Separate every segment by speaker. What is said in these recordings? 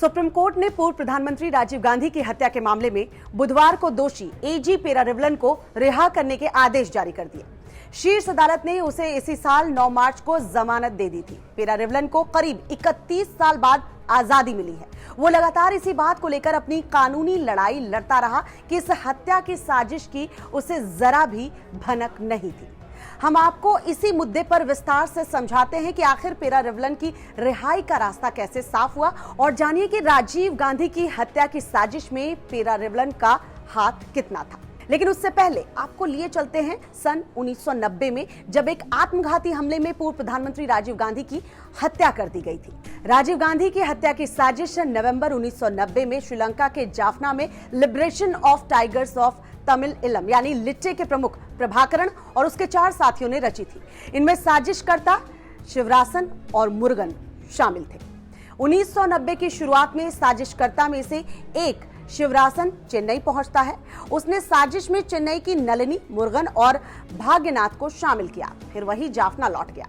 Speaker 1: Supreme court ने पूर्व प्रधानमंत्री राजीव गांधी की हत्या के मामले में बुधवार को दोषी एजी पेरारिवलन को रिहा करने के आदेश जारी कर दिए। शीर्ष अदालत ने उसे इसी साल 9 मार्च को जमानत दे दी थी। पेरारिवलन को करीब 31 साल बाद आजादी मिली है। वो लगातार इसी बात को लेकर अपनी कानूनी लड़ाई लड़ता रहा कि इस हत्या की साजिश की उसे जरा भी भनक नहीं थी। हम आपको इसी मुद्दे पर विस्तार से समझाते हैं कि आखिर पेरारिवलन की रिहाई का रास्ता कैसे साफ हुआ और जानिए कि राजीव गांधी की हत्या की साजिश में पेरारिवलन का हाथ कितना था। लेकिन उससे पहले आपको लिए चलते हैं सन 1990 में, जब एक आत्मघाती हमले में पूर्व प्रधानमंत्री राजीव गांधी की हत्या कर दी गई थी। राजीव गांधी की हत्या की साजिश नवंबर 1990 में श्रीलंका के जाफना में liberation of tigers of Tamil इलम यानी लिट्टे के प्रमुख प्रभाकरण और उसके 4 साथियों ने रची थी। इनमें साजिशकर्ता शिवरासन और मुरुगन शामिल थे। 1990 की शुरुआत में साजिशकर्ता में से एक शिवरासन चेन्नई पहुंचता है। उसने साजिश में चेन्नई की नलिनी, मुरुगन और भाग्यनाथ को शामिल किया। फिर वही जाफना लौट गया।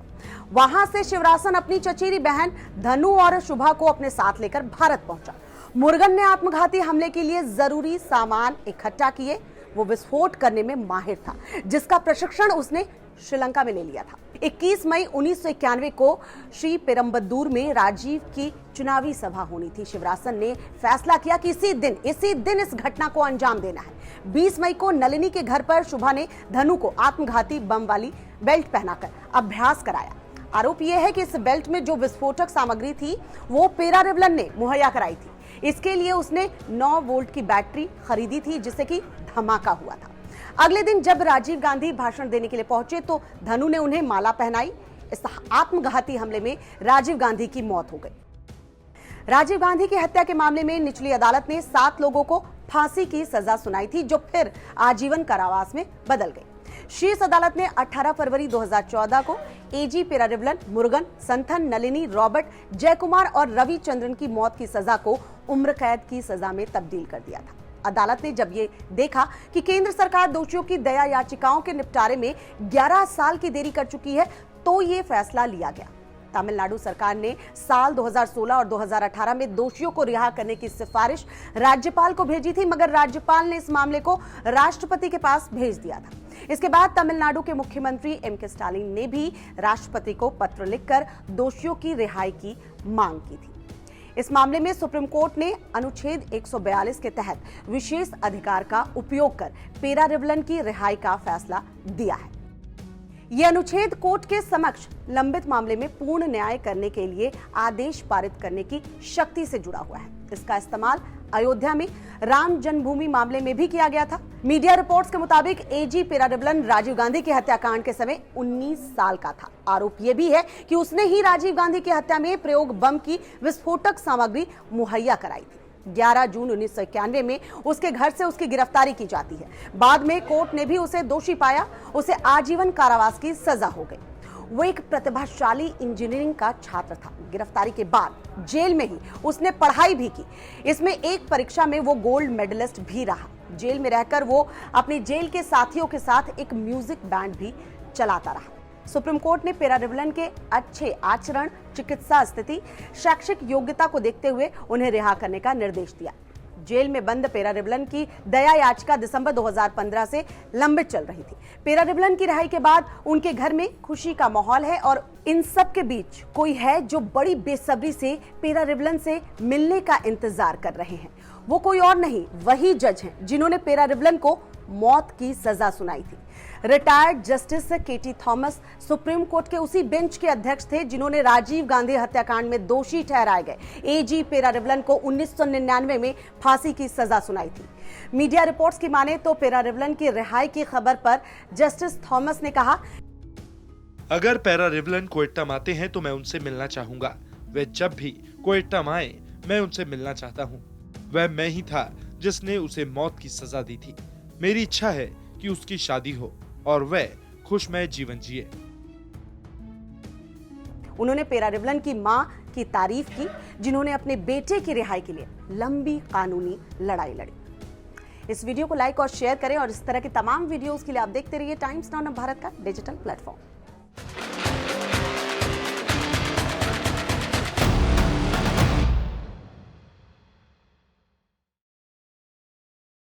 Speaker 1: वहां से शिवरासन अपनी चचेरी बहन धनु और शुभा को अपने साथ लेकर भारत पहुंचा। मुरुगन ने आत्मघाती हमले के लिए जरूरी सामान इकट्ठा किए। वो विस्फोट करने में माहिर था, जिसका प्रशिक्षण उसने श्रीलंका में ले लिया था। 21 मई 1991 को श्री पेरम्बदूर में राजीव की चुनावी सभा होनी थी। शिवरासन ने फैसला किया कि इसी दिन इस घटना को अंजाम देना है। 20 मई को नलिनी के घर पर शुभा ने धनु को आत्मघाती बम वाली बेल्ट पहनाकर अभ्यास कराया। आरोप यह है कि इस बेल्ट में जो विस्फोटक सामग्री थी वो पेरारिवलन ने मुहैया कराई थी। इसके लिए उसने 9 वोल्ट की बैटरी खरीदी थी, जिससे कि धमाका हुआ था। अगले दिन जब राजीव गांधी भाषण देने के लिए पहुंचे तो धनु ने उन्हें माला पहनाई। इस आत्मघाती हमले में राजीव गांधी की मौत हो गई। राजीव गांधी की हत्या के मामले में निचली अदालत ने 7 लोगों को फांसी की सजा सुनाई थी, जो फिर आजीवन कारावास में बदल गई। शीर्ष अदालत ने 18 फरवरी 2014 को एजी पेरारिवलन, मुरुगन, संथन, नलिनी, रॉबर्ट, जयकुमार और रविचंद्रन की मौत की सजा को उम्र कैद की सजा में तब्दील कर दिया था। अदालत ने जब ये देखा कि केंद्र सरकार दोषियों की दया याचिकाओं के निपटारे में 11 साल की देरी कर चुकी है, तो ये फैसला लिया गया। तमिलनाडु सरकार ने साल 2016 और 2018 में दोषियों को रिहा करने की सिफारिश राज्यपाल को भेजी थी, मगर राज्यपाल ने इस मामले को राष्ट्रपति के पास भेज दिया था। इसके बाद तमिलनाडु के मुख्यमंत्री एम.के. स्टालिन ने भी राष्ट्रपति को पत्र लिखकर दोषियों की रिहाई की मांग की थी। इस मामले में सुप्रीम कोर्ट ने अनुच्छेद 142 के तहत विशेष अधिकार का उपयोग कर पेरारिवलन की रिहाई का फैसला दिया है। यह अनुच्छेद कोर्ट के समक्ष लंबित मामले में पूर्ण न्याय करने के लिए आदेश पारित करने की शक्ति से जुड़ा हुआ है। इसका इस्तेमाल अयोध्या में राम जन्मभूमि मामले में भी किया गया था। मीडिया रिपोर्ट्स के मुताबिक एजी पेरारिवलन राजीव गांधी के हत्याकांड के समय 19 साल का था। आरोप यह भी है कि उसने ही राजीव गांधी की हत्या में प्रयोग बम की विस्फोटक सामग्री मुहैया कराई थी। 11 जून 1991 में उसके घर से उसकी गिरफ्तारी की जाती है। बाद में कोर्ट ने भी उसे दोषी पाया। उसे आजीवन कारावास की सजा हो गई। वो एक प्रतिभाशाली इंजीनियरिंग का छात्र था। गिरफ्तारी के बाद जेल में ही उसने पढ़ाई भी की। इसमें एक परीक्षा में वो गोल्ड मेडलिस्ट भी रहा। जेल में रहकर वो अपने जेल के साथियों के साथ एक म्यूजिक बैंड भी चलाता रहा। सुप्रीम कोर्ट ने पेरारिवलन के अच्छे आचरण, चिकित्सा स्थिति, शैक्षिक योग्यता को देखते हुए उन्हें रिहा करने का निर्देश दिया। जेल में बंद पेरारिवलन की दया याचिका दिसंबर 2015 से लंबित चल रही थी। पेरारिवलन की रिहाई के बाद उनके घर में खुशी का माहौल है और इन सब के बीच कोई है जो बड़ी बेसब्री से पेरारिवलन से मिलने का इंतजार कर रहे हैं। वो कोई और नहीं, वही जज हैं जिन्होंने पेरारिवलन को मौत की सजा सुनाई थी। Retired justice K.T.. Thomas supreme court के उसी बेंच के अध्यक्ष थे जिन्होंने राजीव गांधी हत्याकांड में दोषी ठहराए गए एजी पेरारिवलन को 1999 में फांसी की सजा सुनाई थी। मीडिया रिपोर्ट्स की माने तो पेरारिवलन की रिहाई की खबर पर जस्टिस थॉमस ने कहा,
Speaker 2: अगर पेरारिवलन कोएट्टम आते हैं तो मैं उनसे मिलना चाहूंगा। वे जब भी कोएट्टम आए मैं उनसे मिलना चाहता हूँ। वह मैं ही था जिसने उसे मौत की सजा दी थी। मेरी इच्छा है कि उसकी शादी हो और वह खुशमय जीवन जिए।
Speaker 1: उन्होंने पेरारिवलन की मां की तारीफ की, जिन्होंने अपने बेटे की रिहाई के लिए लंबी कानूनी लड़ाई लड़ी। इस वीडियो को लाइक और शेयर करें और इस तरह के तमाम वीडियोस के लिए आप देखते रहिए टाइम्स नाउ भारत का डिजिटल प्लेटफॉर्म।